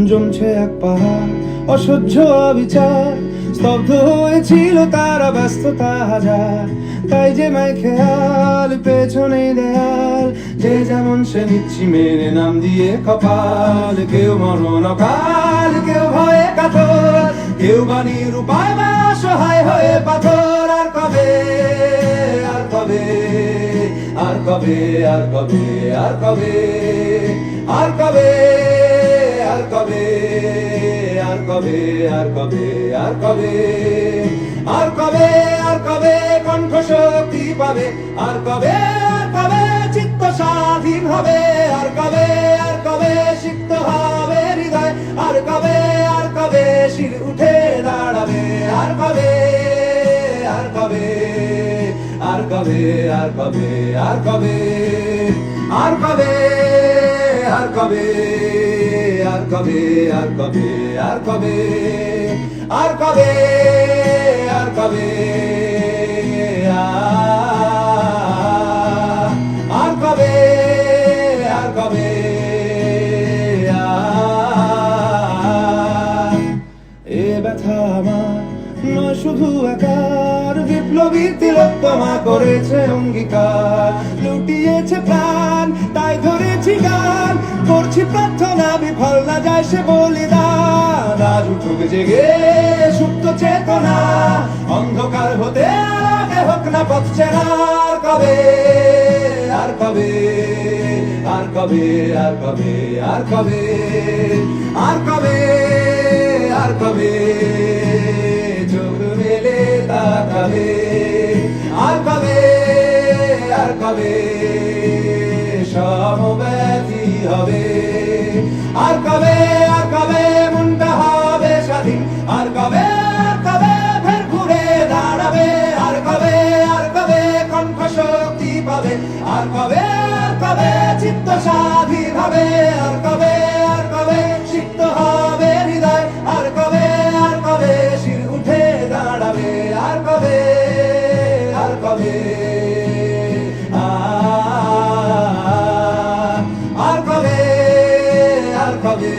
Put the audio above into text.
জমছে এক পাহাড় অসহ্য অবিচার, স্তব্ধ হয়েছিল তারা ব্যস্ততা হাজার। তাই যে মাই খেয়াল পেছনে দেয়াল, যে যেমন সে নিচ্ছি মেরে নাম দিয়ে কপাল। কেউ মরণ অকাল, কেউ ভয়ে কাতর, কেউ বাণীর উপায় বা অসহায় হয়ে পাথর। আর কবে, আর কবে, আর কবে, আর কবে, আর কবে, আর কবে, আর কবে, আর কবে, আর কবে, আর কবে, আর কবে, আর কবে কণ্ঠ শক্তি পাবে, আর কবে, আর কবে চিত্ত স্বাধীন হবে, আর কবে, আর কবে সিক্ত হবে হৃদয়, আর কবে, আর কবে শির উঠে দাঁড়াবে, আর কবে, আর কবে, আর কবে, আর কবে, আর কবে, আর কবে, আর কবে, আর কবে, আর কবে, আর কবে, আর কবে, আর কবে, আর কবে, আর কবে, এ ব্যথা আমার নয় শুধু একার, বিপ্লবী তিলোত্তমা করেছে অঙ্গীকার। লুটিয়েছে প্রাণ তাই ধরেছি গান, করছি প্রার্থনা বিফল না যায় সে বলিদান। আজ উঠুক জেগে সুপ্ত চেতনা, অন্ধকার হতে আগে হোক না পথ চেনা। আর কবে, আর কবে, আর কবে, আর কবে, আর কবে, আর কবে, আর কবে চোখ মেলে তাকাবে, আর কবে, আর কবে সমব্যথী হবে, আর কবে, আর কবে মনটা হবে স্বাধীন, আর কবে, আর কবে ফের ঘুরে দাঁড়াবে, আর কবে, আর কবে কণ্ঠ শক্তি পাবে, আর কবে, আর কবে চিত্ত স্বাধীন হবে, আর কবে, আর কবে সিক্ত হবে হৃদয়, আর কবে, আর কবে শির উঠে দাঁড়াবে, আর কবে, আর কবে, আর কবে, আর কবে।